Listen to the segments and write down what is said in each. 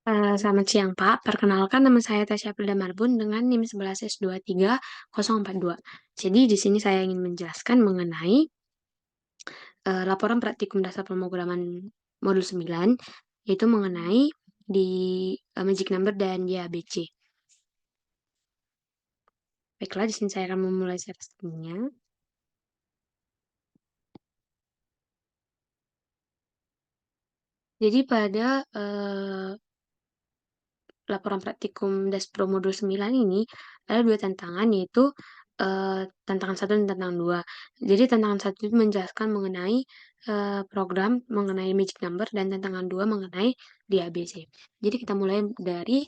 Selamat siang, Pak. Perkenalkan nama saya Tasya Filda Marbun dengan NIM 11S23042. Jadi di sini saya ingin menjelaskan mengenai laporan praktikum dasar pemrograman modul 9, yaitu mengenai di magic number dan YABC. Baiklah, di sini saya akan memulai sesinya. Jadi pada laporan praktikum Daspro modul 9 ini ada dua tantangan, yaitu tantangan 1 dan tantangan 2. Jadi tantangan 1 itu menjelaskan mengenai program mengenai magic number, dan tantangan 2 mengenai DABC. Jadi kita mulai dari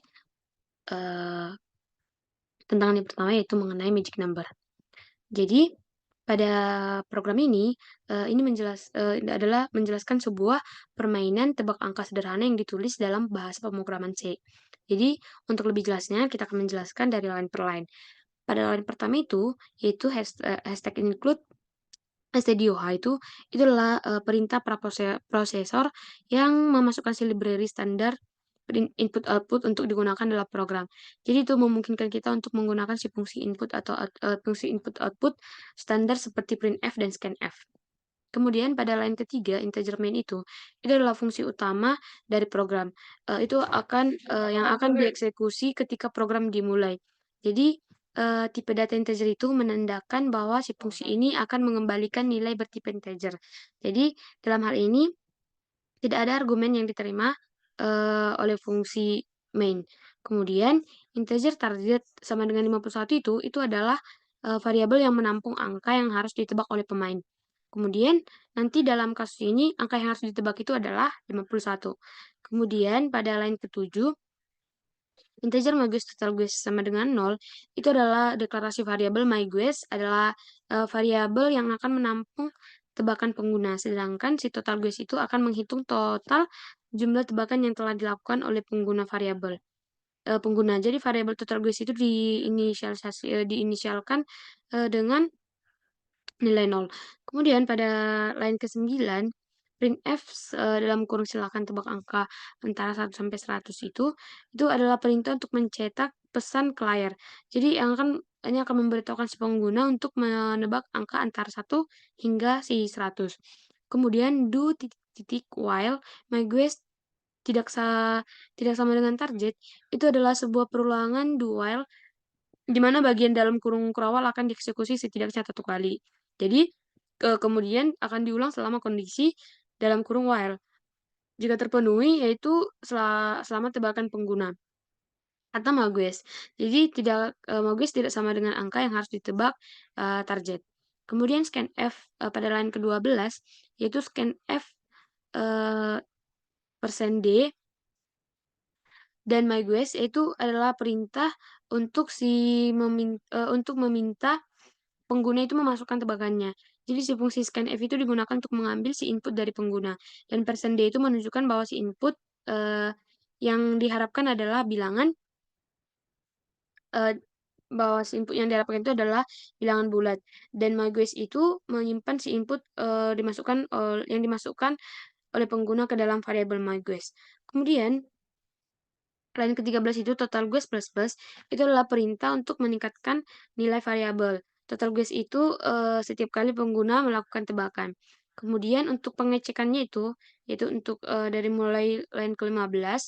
tantangan yang pertama, yaitu mengenai magic number. Jadi pada program ini adalah menjelaskan sebuah permainan tebak angka sederhana yang ditulis dalam bahasa pemrograman C. Jadi untuk lebih jelasnya kita akan menjelaskan dari line per line. Pada line pertama itu yaitu hashtag include stdoh itu adalah perintah prosesor yang memasukkan si library standar input output untuk digunakan dalam program. Jadi itu memungkinkan kita untuk menggunakan si fungsi input atau fungsi input output standar seperti printf dan scanf. Kemudian pada line ketiga, integer main itu adalah fungsi utama dari program. Itu yang akan dieksekusi ketika program dimulai. Jadi tipe data integer itu menandakan bahwa si fungsi ini akan mengembalikan nilai bertipe integer. Jadi dalam hal ini tidak ada argumen yang diterima oleh fungsi main. Kemudian integer target sama dengan 51 itu adalah variabel yang menampung angka yang harus ditebak oleh pemain. Kemudian nanti dalam kasus ini angka yang harus ditebak itu adalah 51. Kemudian pada line ketujuh, integer myGuess total guess sama dengan 0 itu adalah deklarasi variabel myGuess adalah variabel yang akan menampung tebakan pengguna, sedangkan si total guess itu akan menghitung total jumlah tebakan yang telah dilakukan oleh pengguna variabel pengguna. Jadi variabel total guess itu diinisialkan dengan nilai 0. Kemudian pada line ke-9, printf dalam kurung silakan tebak angka antara 1 sampai 100 itu adalah perintah untuk mencetak pesan ke layar. Jadi ini akan memberitahukan si pengguna untuk menebak angka antara 1 hingga si 100. Kemudian do titik while myGuess tidak sama dengan target itu adalah sebuah perulangan do while di mana bagian dalam kurung kerawal akan dieksekusi setidaknya 1 kali. Jadi kemudian akan diulang selama kondisi dalam kurung while. Jika terpenuhi yaitu selama tebakan pengguna atau myGuess. Jadi myGuess tidak sama dengan angka yang harus ditebak target. Kemudian scanf pada line ke-12 yaitu scanf %d dan myGuess itu adalah perintah untuk untuk meminta pengguna itu memasukkan tebakannya. Jadi si fungsi scanf itu digunakan untuk mengambil si input dari pengguna, dan %d itu menunjukkan bahwa si input yang diharapkan adalah bilangan bahwa si input yang diharapkan itu adalah bilangan bulat, dan myGuess itu menyimpan si input yang dimasukkan oleh pengguna ke dalam variabel myGuess. Kemudian line ke-13 itu total guess plus plus itu adalah perintah untuk meningkatkan nilai variabel. Total guess itu setiap kali pengguna melakukan tebakan. Kemudian untuk pengecekannya itu, yaitu untuk dari mulai line ke-15.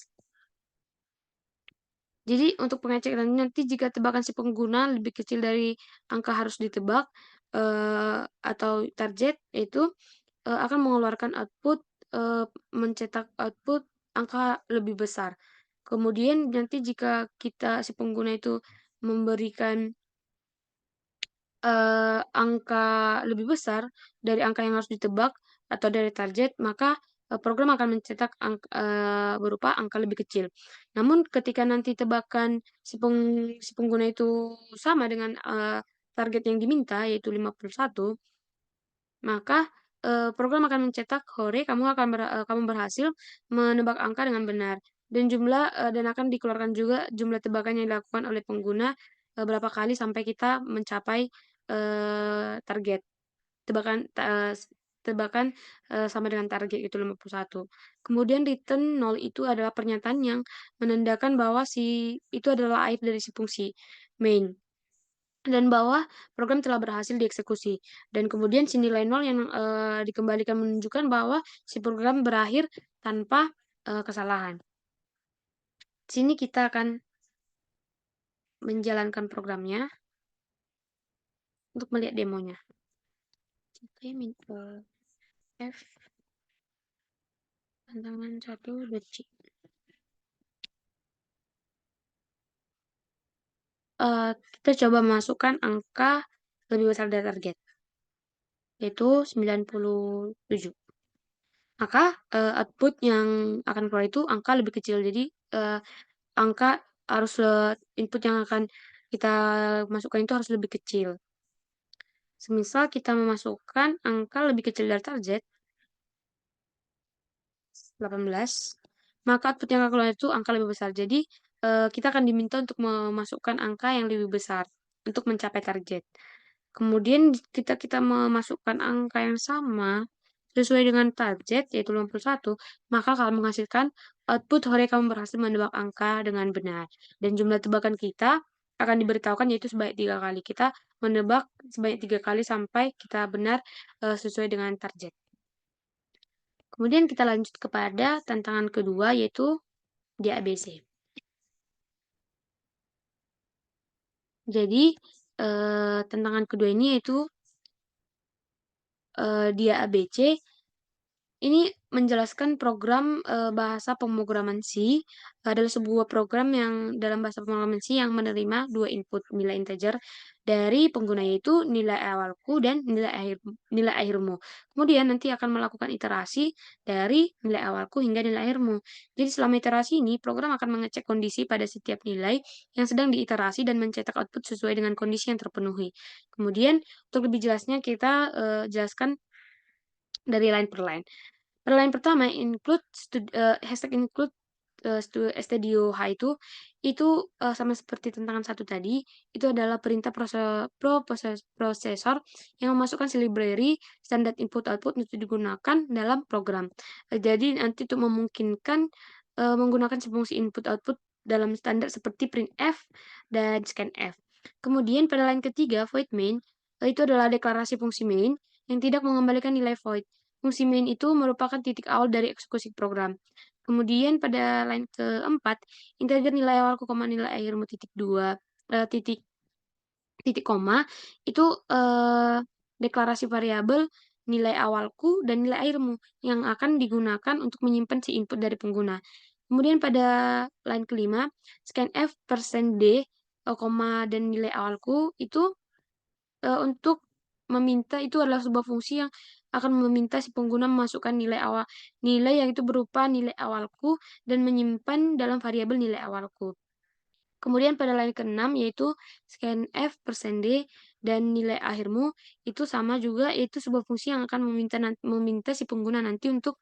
Jadi untuk pengecekannya nanti jika tebakan si pengguna lebih kecil dari angka harus ditebak atau target, itu akan mengeluarkan output, mencetak output angka lebih besar. Kemudian nanti jika si pengguna itu memberikan angka lebih besar dari angka yang harus ditebak atau dari target, maka program akan mencetak berupa angka lebih kecil. Namun ketika nanti tebakan si pengguna itu sama dengan target yang diminta, yaitu 51, maka program akan mencetak, "Hore, kamu berhasil menebak angka dengan benar." Dan akan dikeluarkan juga jumlah tebakan yang dilakukan oleh pengguna berapa kali sampai kita mencapai target tebakan tebakan, sama dengan target itu 51. Kemudian return 0 itu adalah pernyataan yang menandakan bahwa si itu adalah akhir dari si fungsi main. Dan bahwa program telah berhasil dieksekusi. Dan kemudian si nilai nol yang, dikembalikan menunjukkan bahwa si program berakhir tanpa, kesalahan. Sini kita akan menjalankan programnya untuk melihat demonya. Oke, F tantangan 1 C. Kita coba masukkan angka lebih besar dari target, yaitu 97. Maka, output yang akan keluar itu angka lebih kecil. Jadi, angka harus, input yang akan kita masukkan itu harus lebih kecil. Semisal kita memasukkan angka lebih kecil dari target, 18, maka output yang akan keluar itu angka lebih besar. Jadi, kita akan diminta untuk memasukkan angka yang lebih besar untuk mencapai target. Kemudian kita memasukkan angka yang sama sesuai dengan target, yaitu 51, maka akan menghasilkan output hore kamu berhasil menebak angka dengan benar. Dan jumlah tebakan kita akan diberitahukan yaitu sebanyak 3 kali. Kita menebak sebanyak 3 kali sampai kita benar, sesuai dengan target. Kemudian kita lanjut kepada tantangan kedua yaitu di ABC. Jadi, tantangan kedua ini yaitu, dia ABC ini menjelaskan program, bahasa pemrograman C, adalah sebuah program yang dalam bahasa pemrograman C yang menerima 2 input nilai integer dari pengguna, yaitu nilai awalku dan nilai akhirmu. Kemudian nanti akan melakukan iterasi dari nilai awalku hingga nilai akhirmu. Jadi selama iterasi ini, program akan mengecek kondisi pada setiap nilai yang sedang diiterasi dan mencetak output sesuai dengan kondisi yang terpenuhi. Kemudian untuk lebih jelasnya kita, jelaskan dari line per line. Pada line pertama hashtag include, stdio H itu, sama seperti tantangan satu tadi, itu adalah perintah prosesor yang memasukkan si library standar input output untuk digunakan dalam program. Jadi nanti untuk memungkinkan, menggunakan si fungsi input output dalam standar seperti printf dan scanf. Kemudian pada line ketiga void main, itu adalah deklarasi fungsi main yang tidak mengembalikan nilai void. Fungsi main itu merupakan titik awal dari eksekusi program. Kemudian pada line keempat, integer nilai awalku, nilai akhirmu titik dua, titik titik koma, itu, deklarasi variabel nilai awalku dan nilai akhirmu yang akan digunakan untuk menyimpan si input dari pengguna. Kemudian pada line kelima, scanf %d, koma dan nilai awalku itu untuk meminta itu adalah sebuah fungsi yang akan meminta si pengguna memasukkan nilai yang itu berupa nilai awalku dan menyimpan dalam variabel nilai awalku. Kemudian pada line ke-6 yaitu scanf %d dan nilai akhirmu itu sama juga, yaitu sebuah fungsi yang akan meminta si pengguna nanti untuk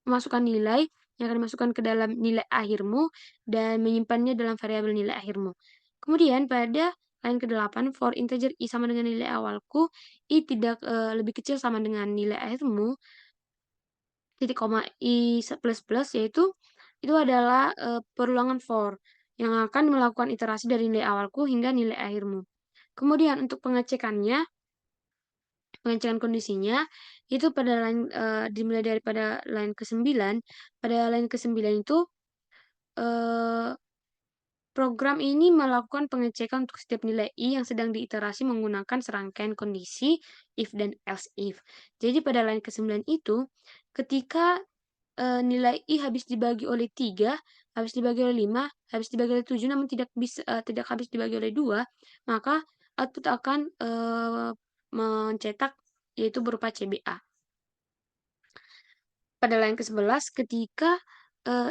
memasukkan nilai yang akan dimasukkan ke dalam nilai akhirmu dan menyimpannya dalam variabel nilai akhirmu. Kemudian pada line ke-8 for integer i sama dengan nilai awalku, i tidak, lebih kecil sama dengan nilai akhirmu, titik koma plus plus yaitu itu adalah, perulangan for yang akan melakukan iterasi dari nilai awalku hingga nilai akhirmu. Kemudian untuk pengecekan kondisinya itu pada line, dimulai daripada line ke-9, pada line ke-9 itu, eee program ini melakukan pengecekan untuk setiap nilai i yang sedang diiterasi menggunakan serangkaian kondisi if dan else if. Jadi pada line ke-9 itu, ketika, nilai i habis dibagi oleh 3, habis dibagi oleh 5, habis dibagi oleh 7, namun tidak habis dibagi oleh 2, maka output akan, mencetak yaitu berupa CBA. Pada line ke-11 ketika,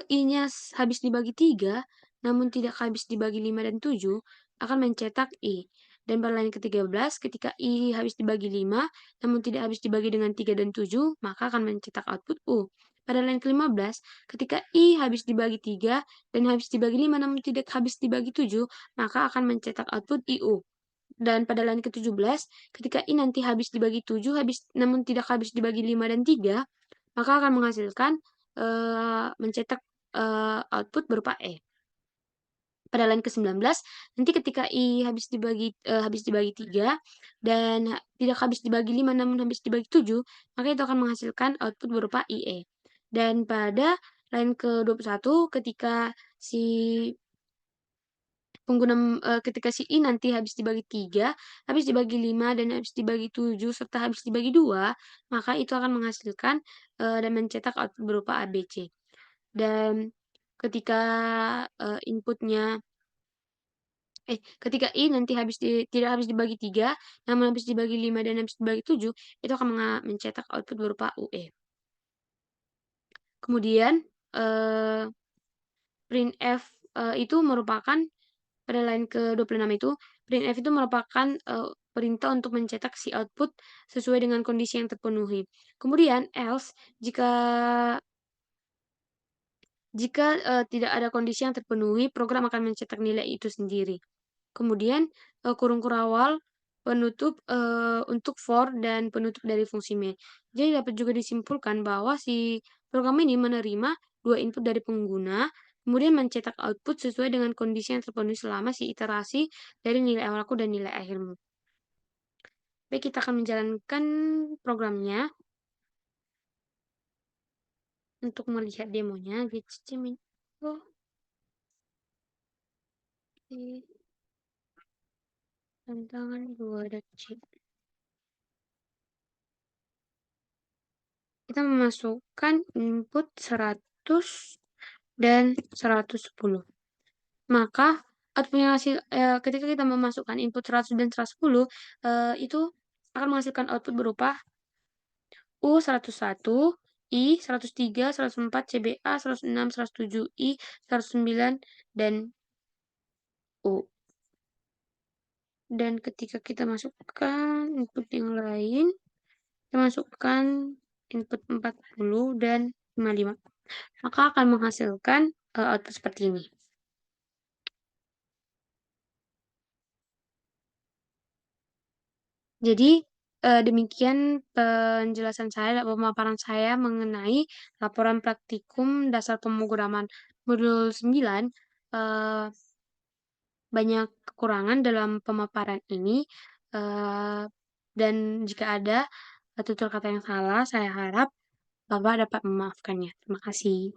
I-nya habis dibagi 3, namun tidak habis dibagi 5 dan 7, akan mencetak I. Dan pada line ke-13 ketika I habis dibagi 5, namun tidak habis dibagi dengan 3 dan 7, maka akan mencetak output U. Pada line ke-15, ketika I habis dibagi 3 dan habis dibagi 5, namun tidak habis dibagi 7, maka akan mencetak output IU. Dan pada line ke-17, ketika I nanti habis dibagi 7, namun tidak habis dibagi 5 dan 3, maka akan menghasilkan, mencetak, output berupa E. Pada line ke-19, nanti ketika I habis dibagi 3 dan tidak habis dibagi 5 namun habis dibagi 7, maka itu akan menghasilkan output berupa IE. Dan pada line ke-21, si ketika si I nanti habis dibagi 3, habis dibagi 5, dan habis dibagi 7, serta habis dibagi 2, maka itu akan menghasilkan, dan mencetak output berupa ABC. Dan ketika, inputnya ketika I nanti tidak habis dibagi 3, namun habis dibagi 5 dan habis dibagi 7, itu akan mencetak output berupa UE. Kemudian, eee, printf, itu merupakan pada line ke-26 itu, printf itu merupakan, perintah untuk mencetak si output sesuai dengan kondisi yang terpenuhi. Kemudian else, jika tidak ada kondisi yang terpenuhi, program akan mencetak nilai itu sendiri. Kemudian, kurung kurawal penutup, untuk for dan penutup dari fungsi main. Jadi dapat juga disimpulkan bahwa si program ini menerima 2 input dari pengguna, kemudian mencetak output sesuai dengan kondisi yang terpenuhi selama si iterasi dari nilai awalku dan nilai akhirmu. Baik, kita akan menjalankan programnya. Untuk melihat demonya, oh, tantangan 2.c. Kita memasukkan input 100 dan 110. Maka ketika kita memasukkan input 100 dan 110, itu akan menghasilkan output berupa U101, I, 103, 104, CBA, 106, 107, I, 109, dan U. Dan ketika kita masukkan input yang lain, kita masukkan input 40 dan 55, maka akan menghasilkan, output seperti ini. Jadi, demikian penjelasan saya dan pemaparan saya mengenai laporan praktikum dasar pemrograman modul 9. eee, Banyak kekurangan dalam pemaparan ini, eee, dan jika ada tutur kata yang salah, saya harap Bapak dapat memaafkannya. Terima kasih.